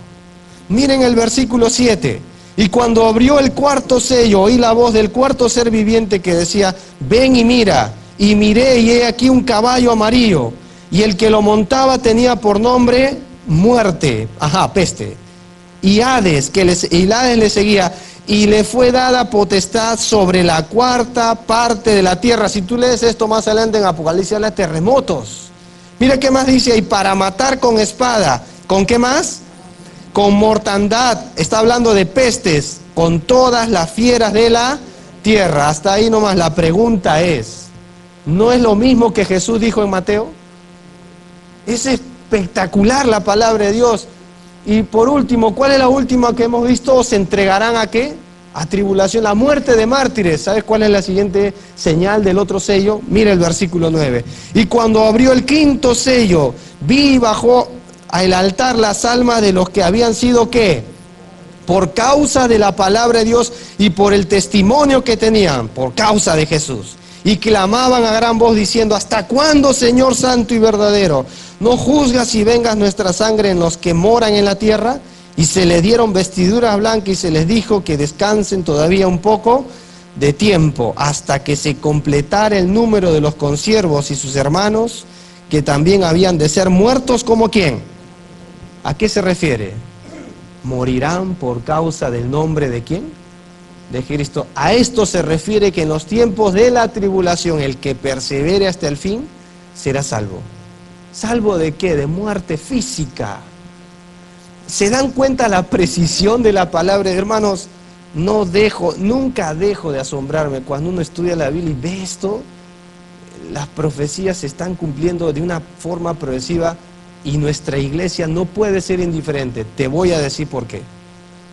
Speaker 1: Miren el versículo 7. Y cuando abrió el cuarto sello, oí la voz del cuarto ser viviente que decía, ven y mira. Y miré y he aquí un caballo amarillo, y el que lo montaba tenía por nombre muerte, peste. Y Hades, y Hades le seguía, y le fue dada potestad sobre la 4ª parte de la tierra. Si tú lees esto más adelante en Apocalipsis, habla de terremotos. Mira qué más dice, y para matar con espada. ¿Con qué más? Con mortandad. Está hablando de pestes, con todas las fieras de la tierra. Hasta ahí nomás. La pregunta es, ¿no es lo mismo que Jesús dijo en Mateo? Es espectacular la palabra de Dios. Y por último, ¿cuál es la última que hemos visto? ¿Se entregarán a qué? A tribulación, la muerte de mártires. ¿Sabes cuál es la siguiente señal del otro sello? Mira el versículo 9. Y cuando abrió el 5.º sello, vi y bajó al altar las almas de los que habían sido, ¿qué? Por causa de la palabra de Dios y por el testimonio que tenían, por causa de Jesús. Y clamaban a gran voz diciendo, ¿hasta cuándo, Señor santo y verdadero, no juzgas y vengas nuestra sangre en los que moran en la tierra? Y se le dieron vestiduras blancas y se les dijo que descansen todavía un poco de tiempo, hasta que se completara el número de los consiervos y sus hermanos, que también habían de ser muertos. ¿Como quién? ¿A qué se refiere? Morirán por causa del nombre de ¿quién? De Cristo. A esto se refiere que en los tiempos de la tribulación, el que persevere hasta el fin, será salvo. ¿Salvo de qué? De muerte física. ¿Se dan cuenta la precisión de la palabra? Hermanos, nunca dejo de asombrarme cuando uno estudia la Biblia y ve esto. Las profecías se están cumpliendo de una forma progresiva y nuestra iglesia no puede ser indiferente. Te voy a decir por qué.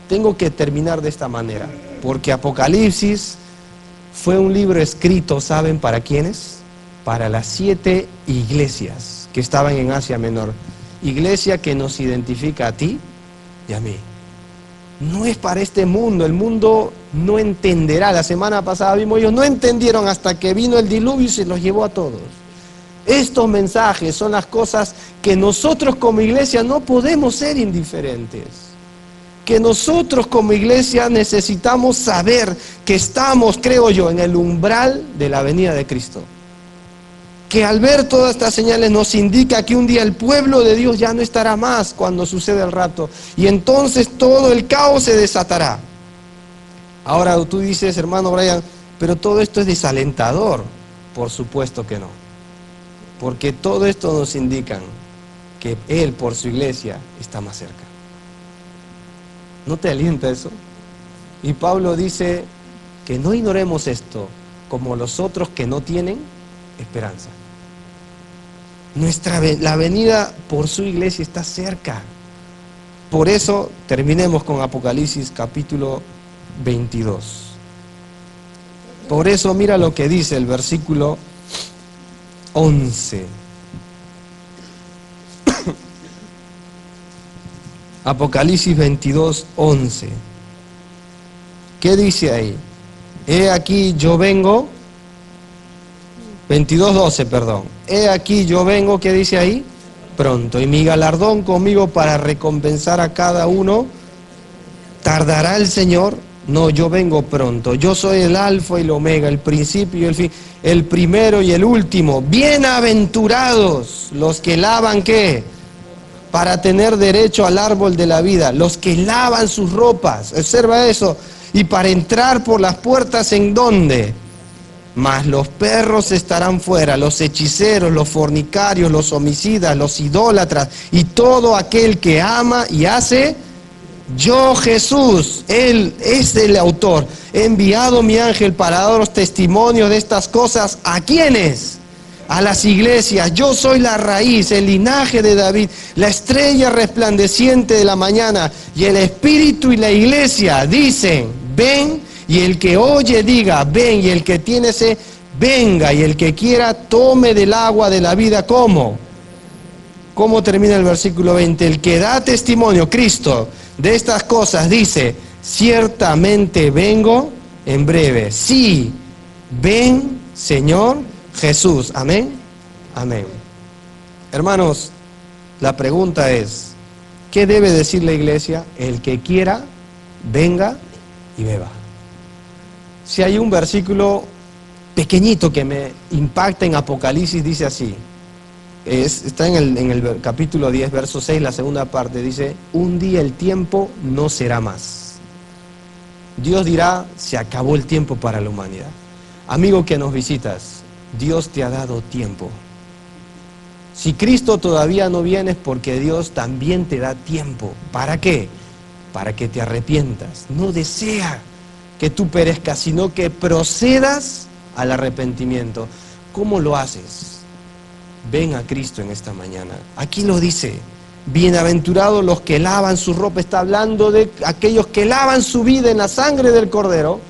Speaker 1: Tengo que terminar de esta manera, porque Apocalipsis fue un libro escrito, ¿saben para quiénes? Para las 7 iglesias que estaban en Asia Menor. Iglesia que nos identifica a ti y a mí. No es para este mundo, el mundo no entenderá. La semana pasada vimos, ellos no entendieron hasta que vino el diluvio y se los llevó a todos. Estos mensajes son las cosas que nosotros como iglesia no podemos ser indiferentes. Que nosotros como iglesia necesitamos saber que estamos, creo yo, en el umbral de la venida de Cristo. que al ver todas estas señales nos indica que un día el pueblo de Dios ya no estará más cuando suceda el rapto, y entonces todo el caos se desatará. Ahora tú dices, hermano Brian, pero todo esto es desalentador. Por supuesto que no, porque todo esto nos indica que Él por su iglesia está más cerca. ¿No te alienta eso? Y Pablo dice que no ignoremos esto como los otros que no tienen esperanza. La venida por su iglesia está cerca. Por eso terminemos con Apocalipsis capítulo 22. Por eso mira lo que dice el versículo 11. Apocalipsis 22, 11. ¿Qué dice ahí? He aquí yo vengo, 22, 12, perdón. He aquí yo vengo, ¿qué dice ahí? Pronto, y mi galardón conmigo para recompensar a cada uno. ¿Tardará el Señor? No, yo vengo pronto. Yo soy el alfa y el omega, el principio y el fin, el primero y el último. Bienaventurados los que lavan, ¿qué? Para tener derecho al árbol de la vida. Los que lavan sus ropas. Observa eso. Y para entrar por las puertas, ¿en dónde? Mas los perros estarán fuera, los hechiceros, los fornicarios, los homicidas, los idólatras y todo aquel que ama y hace. Yo, Jesús, Él es el autor, he enviado mi ángel para daros testimonio de estas cosas. ¿A quiénes? A las iglesias. Yo soy la raíz, el linaje de David, la estrella resplandeciente de la mañana. Y el Espíritu y la iglesia dicen, ven, y el que oye diga, ven, y el que tiene sed, venga, y el que quiera tome del agua de la vida. ¿Cómo? ¿Cómo termina el versículo 20? El que da testimonio, Cristo, de estas cosas dice, ciertamente vengo en breve. Sí, ven, Señor Jesús. Amén. Amén. Hermanos, la pregunta es, ¿qué debe decir la iglesia? El que quiera, venga y beba. Si hay un versículo pequeñito que me impacta en Apocalipsis, dice así. Está en el capítulo 10, verso 6, la segunda parte, dice, un día el tiempo no será más. Dios dirá, se acabó el tiempo para la humanidad. Amigo que nos visitas, Dios te ha dado tiempo. Si Cristo todavía no viene es porque Dios también te da tiempo. ¿Para qué? Para que te arrepientas. No desea que tú perezcas, sino que procedas al arrepentimiento. ¿Cómo lo haces? Ven a Cristo en esta mañana. Aquí lo dice, bienaventurados los que lavan su ropa. Está hablando de aquellos que lavan su vida en la sangre del Cordero,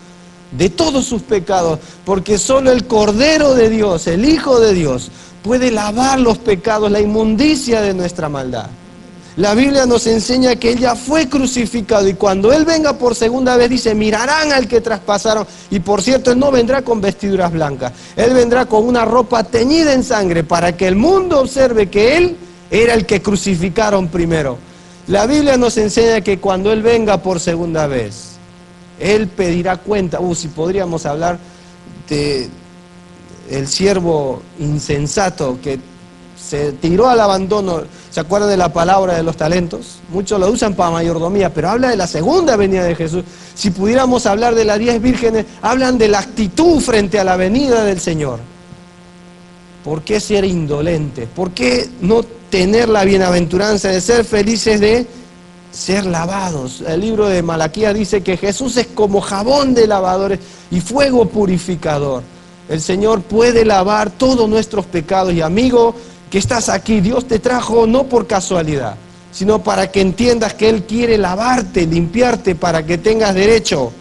Speaker 1: de todos sus pecados, porque solo el Cordero de Dios, el Hijo de Dios, puede lavar los pecados, la inmundicia de nuestra maldad. La Biblia nos enseña que Él ya fue crucificado y cuando Él venga por segunda vez dice, mirarán al que traspasaron. Y por cierto, Él no vendrá con vestiduras blancas, Él vendrá con una ropa teñida en sangre para que el mundo observe que Él era el que crucificaron primero. La Biblia nos enseña que cuando Él venga por segunda vez, Él pedirá cuenta. Si podríamos hablar de el siervo insensato que se tiró al abandono. ¿Se acuerdan de la palabra de los talentos? Muchos lo usan para mayordomía, pero habla de la segunda venida de Jesús. Si pudiéramos hablar de las 10 vírgenes, hablan de la actitud frente a la venida del Señor. ¿Por qué ser indolentes? ¿Por qué no tener la bienaventuranza de ser felices, de ser lavados? El libro de Malaquías dice que Jesús es como jabón de lavadores y fuego purificador. El Señor puede lavar todos nuestros pecados. Y amigo que estás aquí, Dios te trajo no por casualidad, sino para que entiendas que Él quiere lavarte, limpiarte, para que tengas derecho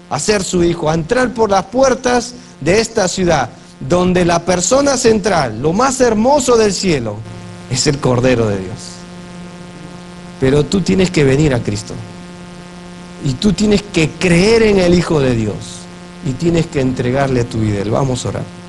Speaker 1: a ser su hijo, a entrar por las puertas de esta ciudad, donde la persona central, lo más hermoso del cielo, es el Cordero de Dios. Pero tú tienes que venir a Cristo, y tú tienes que creer en el Hijo de Dios, y tienes que entregarle tu vida. Vamos a orar.